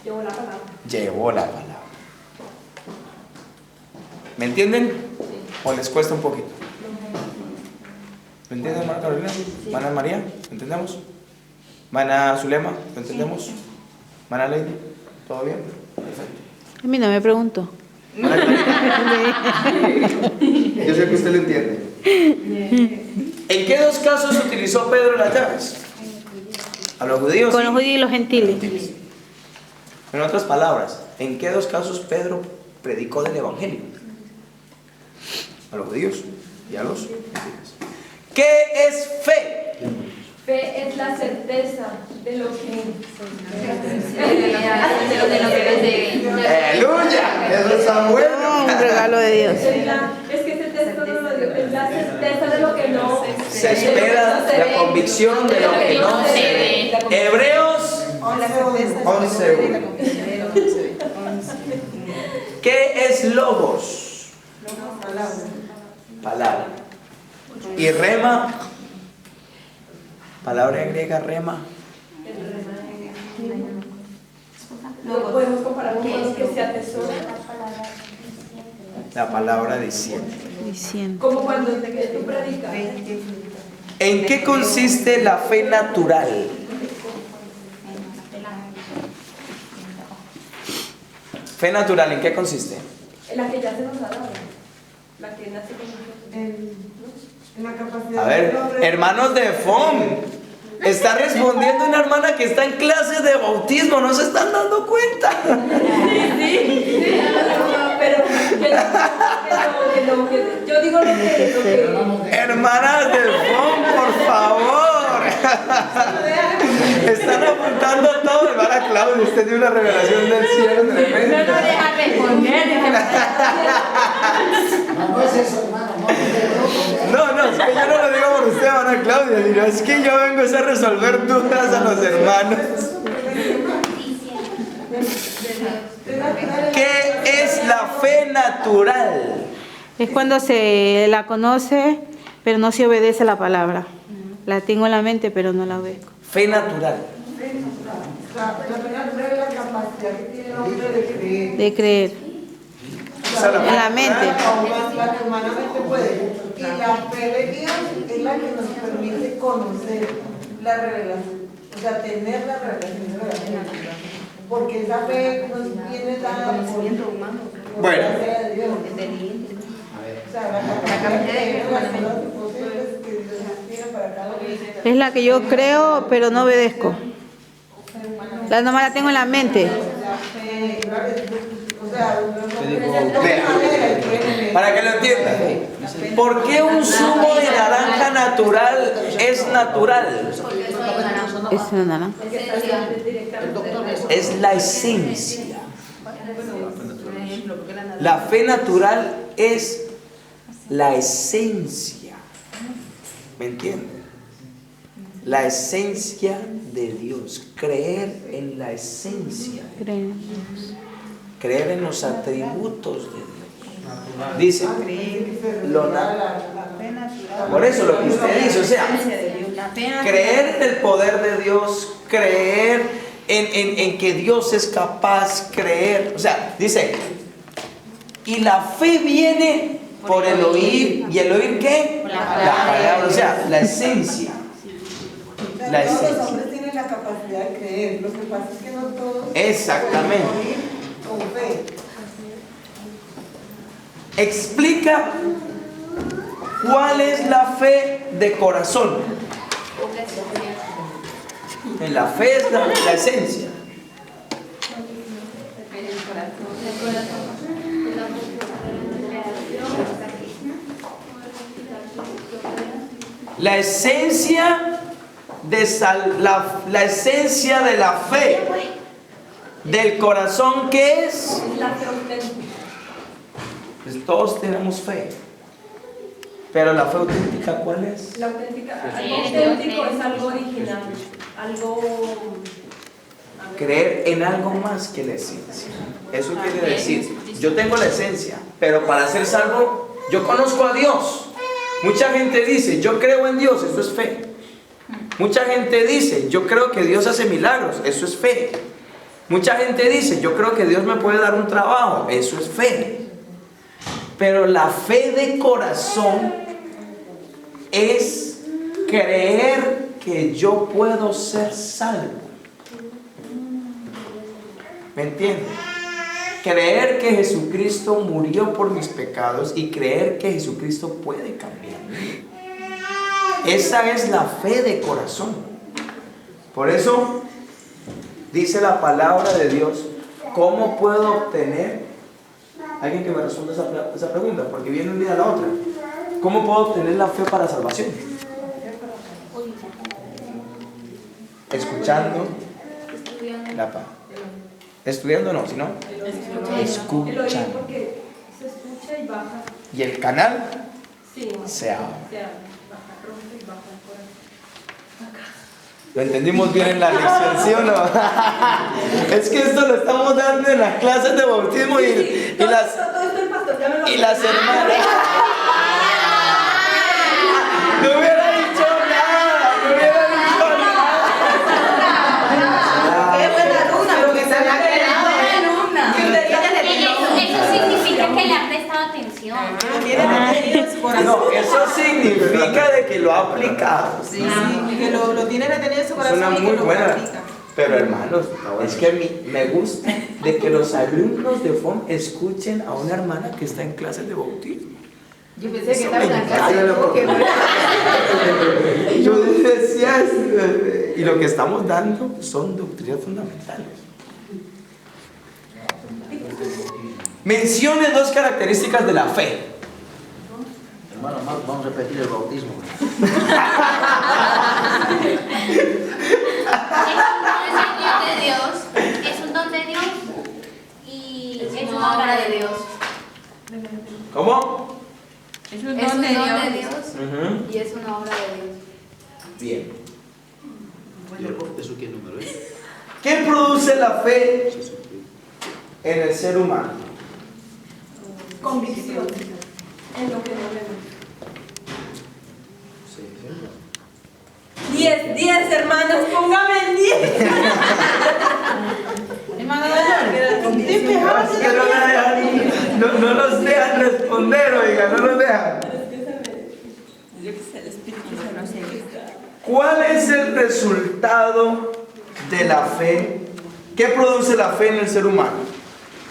Llevó la palabra. Llevó la palabra. ¿Me entienden? ¿O les cuesta un poquito? ¿Me entienden, hermana Carolina? ¿Mana María? ¿Me entendemos? ¿Mana Zulema? ¿Me entendemos? ¿Mana Lady? ¿Todo bien? Perfecto. A mí no me preguntó. Yo sé que usted lo entiende. ¿En qué dos casos utilizó Pedro las llaves? ¿A los judíos? Con los judíos y los gentiles. En otras palabras, ¿en qué dos casos Pedro predicó del evangelio? A los judíos y a los gentiles. ¿Qué es fe? Fe es la certeza de lo que ¡Aleluya! Eso está bueno. Un regalo de Dios. Es que este texto no lo dio, es la certeza de lo que no Se espera, la convicción de lo que no se ve. Hebreos 11:1. ¿Qué es logos? Palabra. Y rema, palabra griega rema. lo podemos comparar con los que se atesoran. La palabra diciendo. Como cuando tú predicas. ¿En qué consiste la fe natural? Fe natural, ¿en qué consiste? En la que ya se nos ha dado. La que nace con nosotros. En la capacidad. A ver, hermanos de FOM, está respondiendo una hermana que está en clases de bautismo, ¿no se están dando cuenta? Sí. Pero yo digo lo que Hermanas de FOM, por favor. Están apuntando todo. Hermana Claudia, usted tiene una revelación del cielo tremenda. no deja responder. No es eso, hermano. No, es que yo no lo digo por usted, hermana Claudia, sino es que yo vengo a resolver dudas a los hermanos. ¿Qué es la fe natural? Es cuando se la conoce, pero no se obedece la palabra. La tengo en la mente, pero no la obedezco. Fe natural. La primera es la capacidad que tiene el hombre de creer. De creer. En la mente. La que humanamente puede. Y la fe de Dios es la que nos permite conocer la revelación. O sea, tener la revelación de la fe. Porque esa fe nos viene dada por Bueno. gracia de Dios. O sea, la capacidad de creer las cosas imposibles que Dios tiene para cada uno. Es la que yo creo, pero no obedezco. La nomás la tengo en la mente. Para que lo entiendan, ¿por qué un zumo de naranja natural es natural? Es una naranja. Es la esencia. La fe natural es la esencia. ¿Me entienden? La esencia de Dios. Creer en la esencia. Creer en los atributos de Dios. Dice, por eso lo que usted dice, o sea, creer en el poder de Dios, creer en que Dios es capaz, creer, o sea, dice, y la fe viene por el oír, ¿y el oír qué? La palabra, o sea, la esencia. La Todos los esencia. hombres tienen la capacidad de creer, lo que pasa es que no todos. Exactamente. Con fe. Explica cuál es la fe de corazón. En la fe es la esencia. La esencia de la esencia de la fe del corazón, ¿qué es? la fe auténtica. Pues todos tenemos fe, pero la fe auténtica, ¿cuál es? La auténtica, algo auténtico es algo original, algo. Creer en algo más que la esencia. Eso quiere decir, yo tengo la esencia, pero para ser salvo, yo conozco a Dios. Mucha gente dice, yo creo en Dios, eso es fe. Mucha gente dice, yo creo que Dios hace milagros, eso es fe. Mucha gente dice, yo creo que Dios me puede dar un trabajo. Eso es fe. Pero la fe de corazón es creer que yo puedo ser salvo. ¿Me entiendes? Creer que Jesucristo murió por mis pecados y creer que Jesucristo puede cambiar. Esa es la fe de corazón. Por eso dice la palabra de Dios, ¿cómo puedo obtener? Alguien que me responda esa pregunta, porque viene un día a la otra. ¿Cómo puedo obtener la fe para salvación? Escuchando la palabra. Estudiando no, sino escuchando. Porque se escucha y baja. Y el canal Sí, se abre. baja, rompe y baja el corazón. ¿Lo entendimos bien en la lección, sí o no? Es que esto lo estamos dando en las clases de bautismo y las hermanas. No hubiera dicho nada, no hubiera dicho nada. Qué buena luna, lo que se me ha quedado. Eso significa que le ha prestado atención. Lo tiene retenido en su corazón. No, eso significa de que lo ha aplicado. Sí, que lo tiene retenido en su Es corazón una y que muy lo buena. practica. Pero hermanos, es que a mí me gusta de que los alumnos de FOM escuchen a una hermana que está en clases de bautismo. Yo pensé que estaba en la clase de enfoque. Yo decía, y lo que estamos dando son doctrinas fundamentales. Mencione dos características de la fe. Hermano, vamos a repetir el bautismo. Es un don de Dios y es una obra de Dios. ¿Cómo? Es Es un don de Dios Ujú. y es una obra de Dios. Bien. ¿Eso qué número es? ¿Qué produce la fe en el ser humano? Convicción en lo que no vemos. 10, hermanos, póngame el 10. Hermano Daniel, Es que no nos dejan responder, oiga, no nos dejan. ¿Cuál es el resultado de la fe? ¿Qué produce la fe en el ser humano?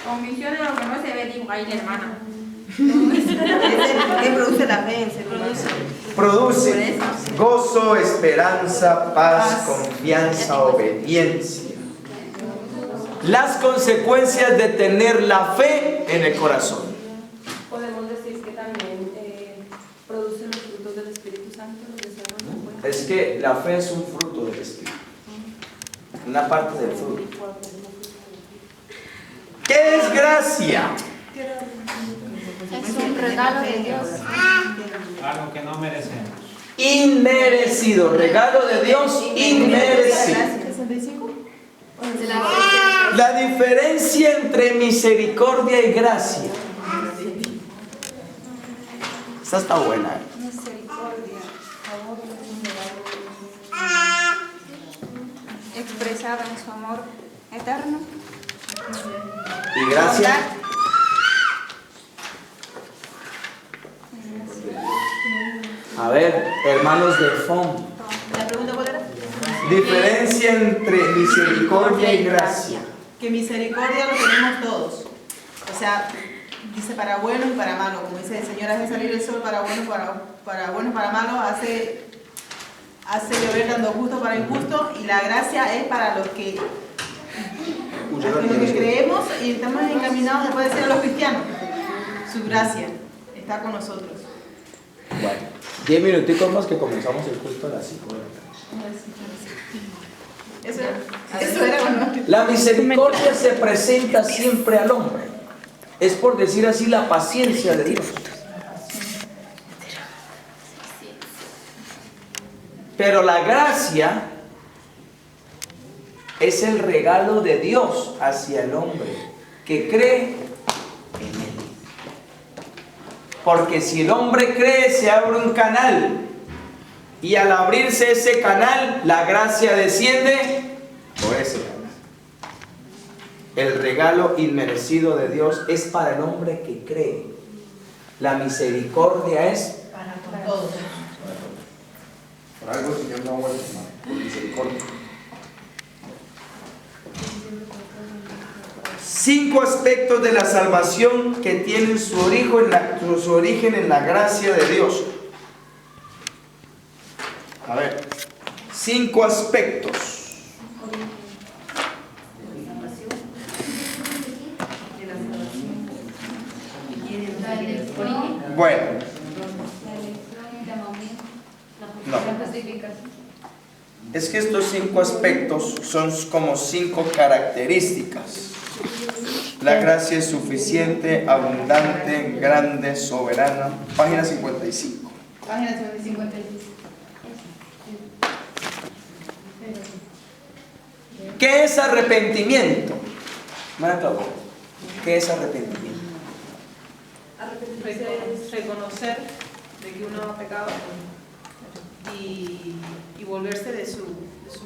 convicción en lo que no se ve, digo, ay, hermana. ¿Qué produce la fe? Se produce. Produce gozo, esperanza, paz, confianza, obediencia. Las consecuencias de tener la fe en el corazón. Podemos decir que también produce los frutos del Espíritu Santo, los deseos buenos. Es que la fe es un fruto del Espíritu. Una parte del fruto. ¿Qué es gracia? Es un regalo de Dios. Algo que no merecemos. Inmerecido. Regalo de Dios inmerecido. La diferencia entre misericordia y gracia. Esta está buena. Misericordia, favor, expresada en su amor eterno. Y gracia. A ver, hermanos de FOM. ¿La pregunta cuál era? Diferencia entre misericordia y gracia. Que misericordia lo tenemos todos. O sea, dice para bueno y para malo. Como dice el Señor, hace salir el sol para bueno, para malo, hace llover dando justo para injusto, y la gracia es para los que creemos y estamos encaminados, se puede decir, a los cristianos. Su gracia está con nosotros. Bueno, 10 minuticos más que comenzamos el culto a las 5 de la tarde. Eso era bueno. La misericordia se presenta siempre al hombre. Es, por decir así, la paciencia de Dios. Pero la gracia es el regalo de Dios hacia el hombre que cree en Él. Porque si el hombre cree, se abre un canal. Y al abrirse ese canal, la gracia desciende por ese canal. El regalo inmerecido de Dios es para el hombre que cree. La misericordia es Para todos. por algo el Señor no ha vuelto, hermano, por misericordia. 5 aspectos de la salvación que tienen su origen en la gracia de Dios. A ver, 5 aspectos. Bueno, no. Es que estos 5 aspectos son como 5 características. La gracia es suficiente, abundante, grande, soberana. Página 55. Página 55. ¿Qué es arrepentimiento? ¿Qué es arrepentimiento? Es reconocer de que uno ha pecado y volverse de su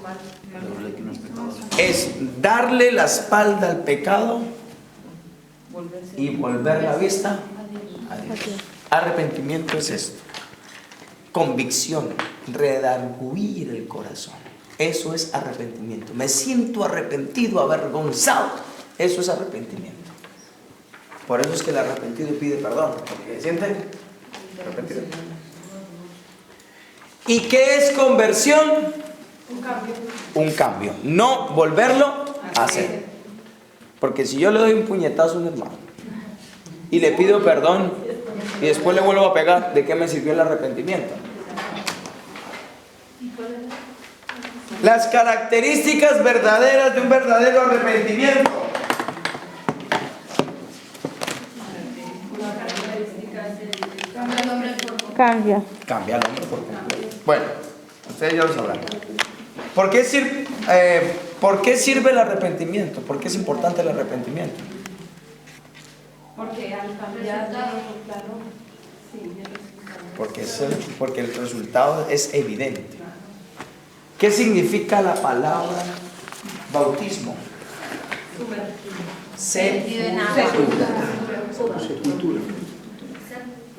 mal. Es darle la espalda al pecado y volver la vista a Dios. Arrepentimiento es esto. Convicción, redarguir el corazón. Eso es arrepentimiento. Me siento arrepentido, avergonzado. Eso es arrepentimiento. Por eso es que el arrepentido pide perdón. ¿Porque sienten? Arrepentido. ¿Y qué es conversión? Un cambio. Un cambio. No volverlo a hacer. Porque si yo le doy un puñetazo a un hermano y le pido perdón y después le vuelvo a pegar, ¿de qué me sirvió el arrepentimiento? Las características verdaderas de un verdadero arrepentimiento. Cambia. Cambia el hombre por completo. Bueno, ustedes ya lo sabrán. ¿Por qué sirve el arrepentimiento? ¿Por qué es importante el arrepentimiento? Porque al cambiar Porque el resultado es evidente. ¿Qué significa la palabra bautismo? Sepultura.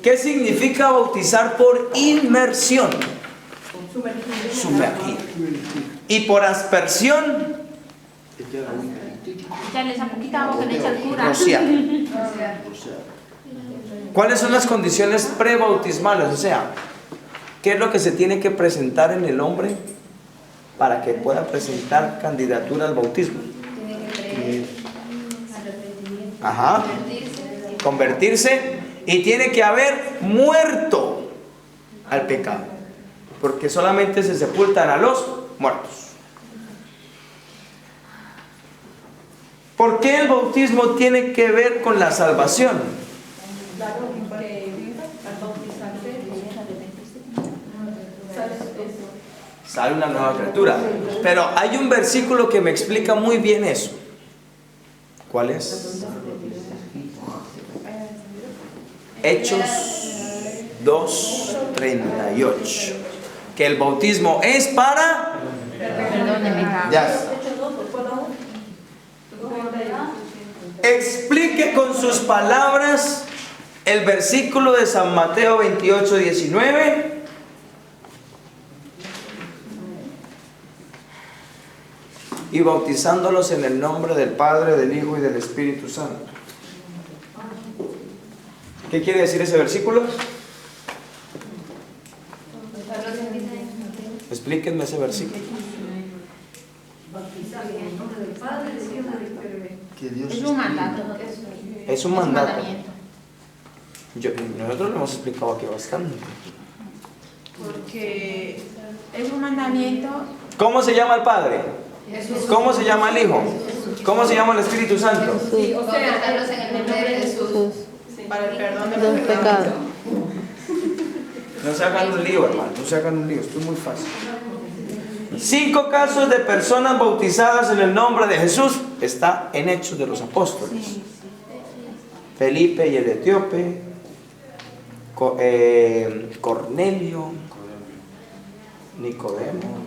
¿Qué significa bautizar por inmersión? Sumergir. Y por aspersión, Echarle esa poquita agua que le echa el cura. rociar. ¿Cuáles son las condiciones prebautismales? O sea, ¿qué es lo que se tiene que presentar en el hombre para que pueda presentar candidatura al bautismo? Ajá. Convertirse, y tiene que haber muerto al pecado, porque solamente se sepultan a los muertos. ¿Por qué el bautismo tiene que ver con la salvación? Claro, porque al bautizarse Sale una nueva criatura. Pero hay un versículo que me explica muy bien eso. ¿Cuál es? Hechos 2:38. Que el bautismo es para... Ya. Explique con sus palabras el versículo de San Mateo 28:19. Y bautizándolos en el nombre del Padre, del Hijo y del Espíritu Santo. ¿Qué quiere decir ese versículo? Explíquenme ese versículo. Es un mandato. Es un mandato. Nosotros lo hemos explicado aquí bastante. Porque es un mandamiento. ¿Cómo se llama el Padre? ¿Cómo se llama el Hijo? ¿Cómo se llama el Espíritu Santo? Sí, o sea, Bautizarlos en el nombre de Jesús. para el perdón de Los los pecados. pecados. No se hagan un lío, hermano. No se hagan un lío. Esto es muy fácil. 5 casos de personas bautizadas en el nombre de Jesús. Está en Hechos de los Apóstoles. Felipe y el etíope. Cornelio. Nicodemo.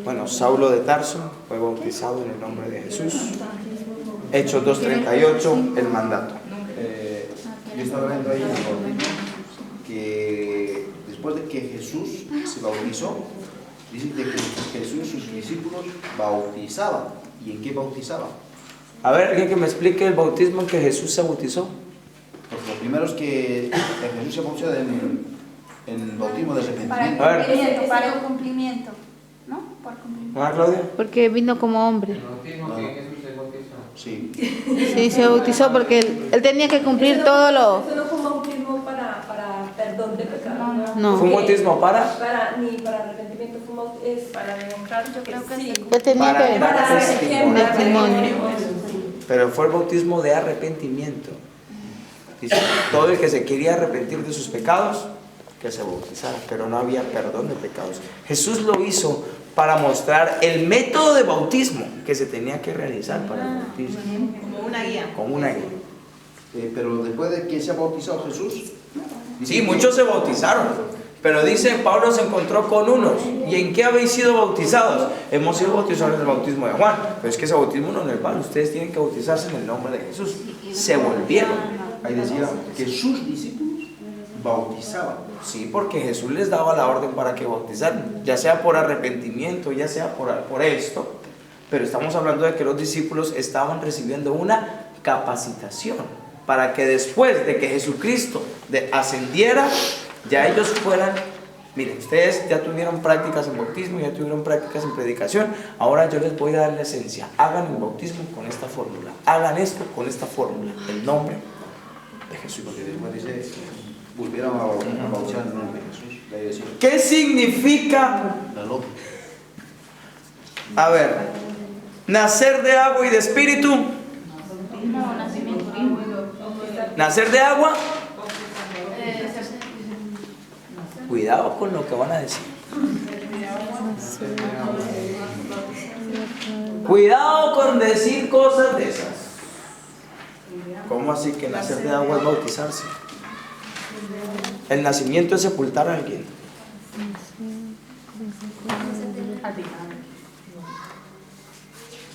Bueno, Saulo de Tarso fue bautizado en el nombre de Jesús. Hechos 2:38, el mandato. Yo estaba viendo ahí que después de que Jesús se bautizó, dice que Jesús y sus discípulos bautizaban. ¿Y en qué bautizaban? A ver, alguien que me explique el bautismo en que Jesús se bautizó. Pues lo primero es que Jesús se bautizó en el bautismo de arrepentimiento. A ver. Para el cumplimiento, ¿no? Por cumplimiento. ¿Ah, Claudia? Porque vino como hombre. El bautismo que Jesús se bautizó. Sí. Sí, se bautizó porque él tenía que cumplir todo lo... Eso no fue un bautismo para perdón de pecados. No. ¿Fue un bautismo para? Ni para arrepentimiento, fue un bautismo, es para demostrar, yo creo que sí. Él tenía Para que... dar testimonio. Testimonio. Pero fue el bautismo de arrepentimiento. Dice, todo el que se quería arrepentir de sus pecados, que se bautizara, pero no había perdón de pecados. Jesús lo hizo para mostrar el método de bautismo que se tenía que realizar para el bautismo. Como una guía. Como una guía. Pero después de que se ha bautizado Jesús, Sí, muchos se bautizaron, pero dice, Pablo se encontró con unos. ¿Y en qué habéis sido bautizados? Hemos sido bautizados en el bautismo de Juan, pero es que ese bautismo no es vale, ustedes tienen que bautizarse en el nombre de Jesús. Se volvieron. ahí decía que sus discípulos bautizaban. Sí, porque Jesús les daba la orden para que bautizaran, ya sea por arrepentimiento, ya sea por esto, pero estamos hablando de que los discípulos estaban recibiendo una capacitación para que después de que Jesucristo ascendiera, ya ellos fueran, miren, ustedes ya tuvieron prácticas en bautismo, ya tuvieron prácticas en predicación, ahora yo les voy a dar la esencia. Hagan el bautismo con esta fórmula, hagan esto con esta fórmula, el nombre de Jesús. Porque después dice, volvieron a bautizar en el nombre de Jesús. Ahí decía, ¿Qué significa? la loca. A ver, nacer de agua y de espíritu. No, nacimiento. Nacer de agua. Cuidado con lo que van a decir. Cuidado con decir cosas de esas. ¿Cómo así que nacer de agua es bautizarse? El nacimiento es sepultar a alguien.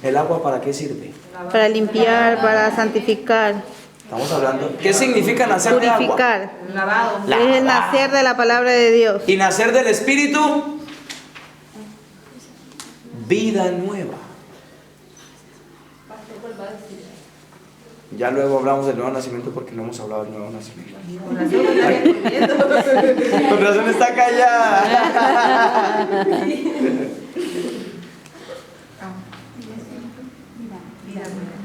¿El agua para qué sirve? Para limpiar, para santificar, Estamos hablando. ¿Qué significa nacer de agua? purificar. Lavado. Es el nacer de la palabra de Dios. Y nacer del Espíritu, vida nueva. Ya luego hablamos del nuevo nacimiento porque no hemos hablado del nuevo nacimiento. Con razón está callada.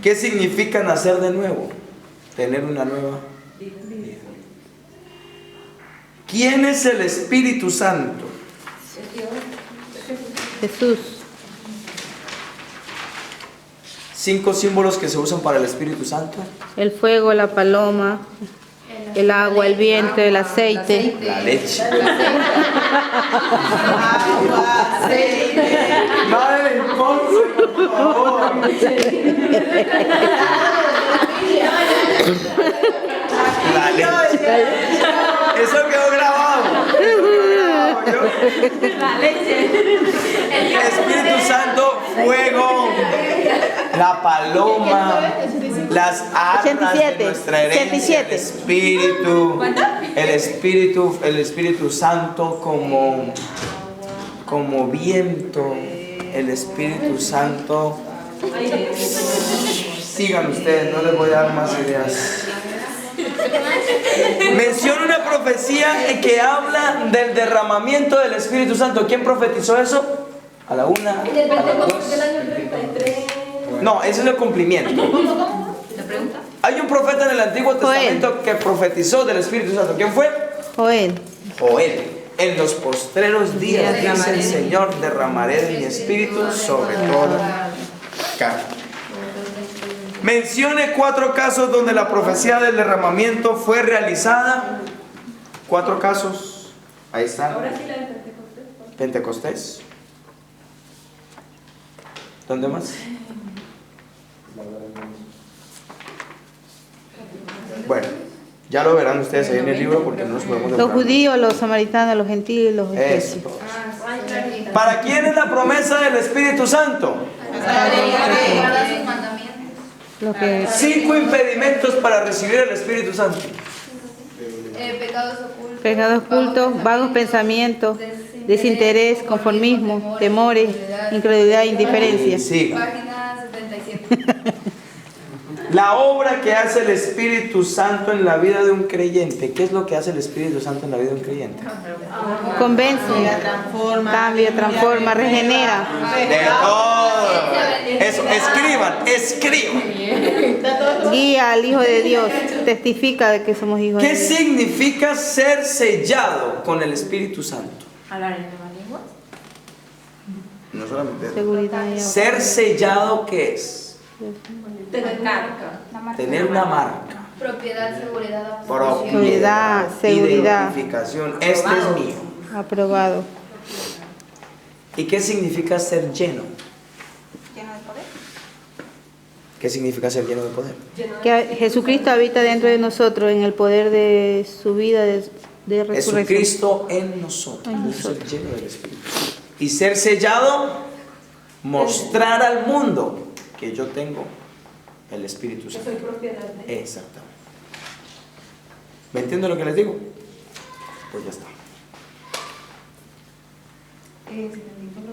¿Qué significa nacer de nuevo? Tener una nueva vida. ¿Quién es el Espíritu Santo? Jesús. 5 símbolos que se usan para el Espíritu Santo. El fuego, la paloma, el agua, el viento, el aceite. La leche. Agua, aceite. Madre, Ponce, por favor. La leche. Eso quedó grabado. El Espíritu Santo, fuego, la paloma, las arras de 87, nuestra herencia, 87. el Espíritu Santo como viento, el Espíritu Santo. Sigan ustedes, no les voy a dar más ideas. Menciona una profecía que habla del derramamiento del Espíritu Santo. ¿Quién profetizó eso? A la una, En el a las Pentecostés dos. del año 33. No, ese es el cumplimiento. Hay un profeta en el Antiguo Testamento que profetizó del Espíritu Santo. ¿Quién fue? Joel. Joel. En los postreros días, dice el Señor, derramaré de mi espíritu sobre toda carne. Mencione 4 casos donde la profecía del derramamiento fue realizada. 4 casos. Ahí están. Ahora sí la de Pentecostés. Pentecostés. ¿Dónde más? Bueno, ya lo verán ustedes ahí en el libro porque no nos podemos Los demorar. judíos, los samaritanos, los gentiles, los Eso. egipcios. Ay, clarita. ¿Para quién es la promesa del Espíritu Santo? Guarda sus mandamientos. Lo que 5 impedimentos para recibir el Espíritu Santo. Pecados ocultos. pecados ocultos, vagos pensamientos, desinterés, conformismo, temores, incredulidad, indiferencia. Siga. Página 77. La obra que hace el Espíritu Santo en la vida de un creyente. ¿Qué es lo que hace el Espíritu Santo en la vida de un creyente? Convence, cambia, transforma, regenera. De todo. Eso, escriban. Guía al Hijo de Dios, testifica de que somos hijos de ¿Qué Dios. significa ser sellado con el Espíritu Santo? ¿Hablar en nuevas lenguas? No solamente eso. Seguridad y Ser sellado, ¿qué es? Tener marca. Tener una marca. Propiedad, seguridad, Propiedad, seguridad. Identificación. Este es mío. aprobado. ¿Y qué significa ser lleno? ¿Lleno de poder? ¿Qué significa ser lleno de poder? Que Jesucristo habita dentro de nosotros en el poder de su vida de resurrección. Jesucristo en nosotros. Ser lleno del Espíritu. Y ser sellado, mostrar al mundo que yo tengo el Espíritu Que Santo. soy propiedad de él. Exactamente. ¿Me entienden lo que les digo? Pues ya está.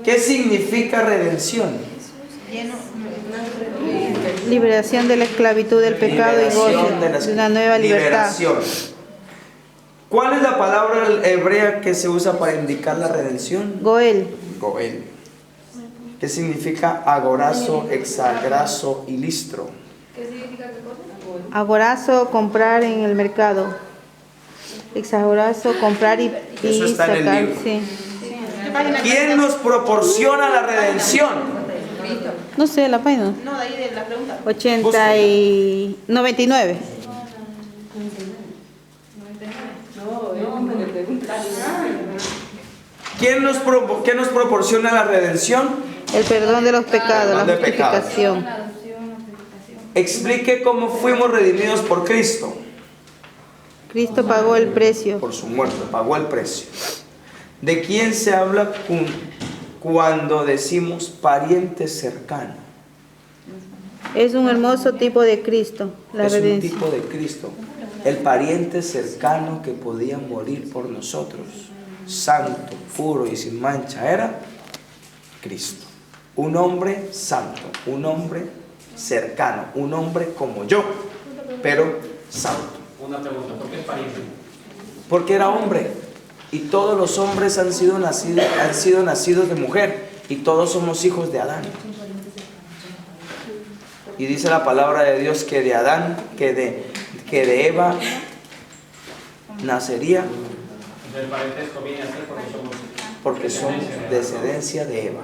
¿Qué significa redención? Liberación de la esclavitud del pecado y Liberación gozo de una nueva libertad. Liberación. ¿Cuál es la palabra hebrea que se usa para indicar la redención? Goel, Goel. ¿Qué significa agorazo, exagrazo y listro? ¿Qué significa qué cosa? agorazo, comprar en el mercado. Exagorazo, comprar y Eso está en el sacar. libro. Sí. ¿Quién nos proporciona la redención? No sé, la página. No, de ahí de la pregunta. 80 y 99. ¿Qué nos proporciona la redención? El perdón de los pecados, la Perdón de pecados. justificación. Explique cómo fuimos redimidos por Cristo. Cristo pagó el precio. Por su muerte, pagó el precio. ¿De quién se habla cuando decimos pariente cercano? Es un hermoso tipo de Cristo, la Es un redención. tipo de Cristo. El pariente cercano que podía morir por nosotros. Santo, puro y sin mancha era Cristo. Un hombre santo, un hombre cercano, un hombre como yo, pero santo. Una pregunta, ¿por qué es pariente? Porque era hombre y todos los hombres han sido nacidos de mujer y todos somos hijos de Adán. Y dice la palabra de Dios que de Adán, que de Eva nacería El parentesco viene a ser porque somos descendencia de Eva.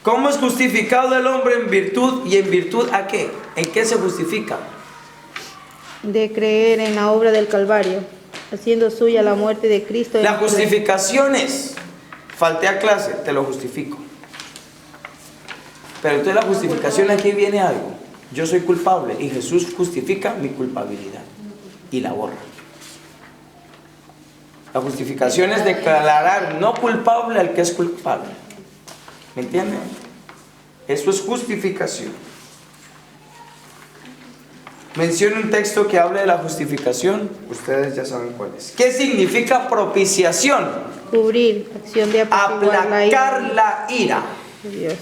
¿Cómo es justificado el hombre en virtud y en virtud a qué? ¿En qué se justifica? De creer en la obra del Calvario, haciendo suya la muerte de Cristo. La justificación es, falté a clase, te lo justifico. Pero entonces la justificación, aquí viene algo. Yo soy culpable y Jesús justifica mi culpabilidad y la borra. La justificación es declarar no culpable al que es culpable. ¿Me entienden? Eso es justificación. Menciona un texto que habla de la justificación. Ustedes ya saben cuál es. ¿Qué significa propiciación? Cubrir, acción de apaciguar la ira Aplacar la ira. de Dios.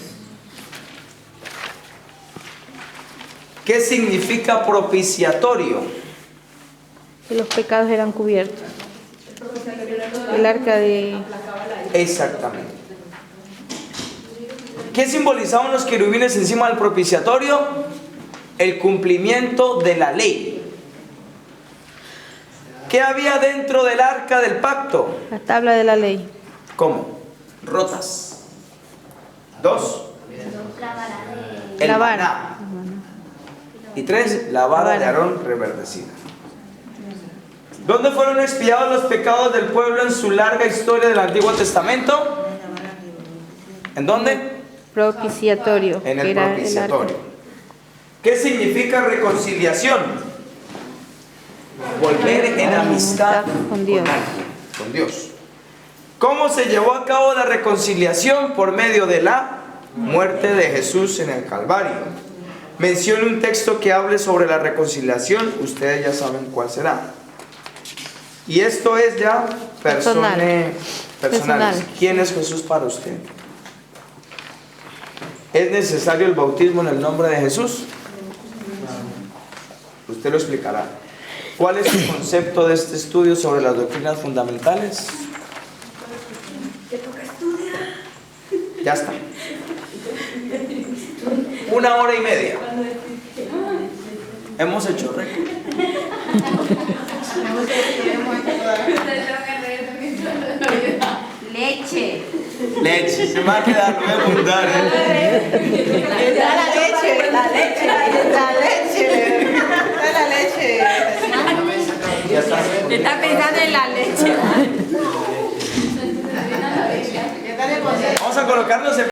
¿Qué significa propiciatorio? Que los pecados eran cubiertos. El arca de... Exactamente. ¿Qué simbolizaban los querubines encima del propiciatorio? El cumplimiento de la ley. ¿Qué había dentro del arca del pacto? La tabla de la ley. ¿Cómo? Rotas. 2. El La vara. maná. Y 3. La vara de Aarón reverdecida. ¿Dónde fueron expiados los pecados del pueblo en su larga historia del Antiguo Testamento? ¿En dónde? Propiciatorio. En que el era propiciatorio. ¿Qué significa reconciliación? Volver en amistad con Dios. con alguien, con Dios. ¿Cómo se llevó a cabo la reconciliación? Por medio de la muerte de Jesús en el Calvario. Mencione un texto que hable sobre la reconciliación. Ustedes ya saben cuál será. Y esto es ya personales. ¿Quién es Jesús para usted? ¿Es necesario el bautismo en el nombre de Jesús? Usted lo explicará. ¿Cuál es su concepto de este estudio sobre las doctrinas fundamentales? Ya está. 1 hora y media. Hemos hecho récord. Leche. Leche, se me va a quedar, no voy a apuntar. La leche. Ya está. Está pensando en la leche. Vamos a colocarnos en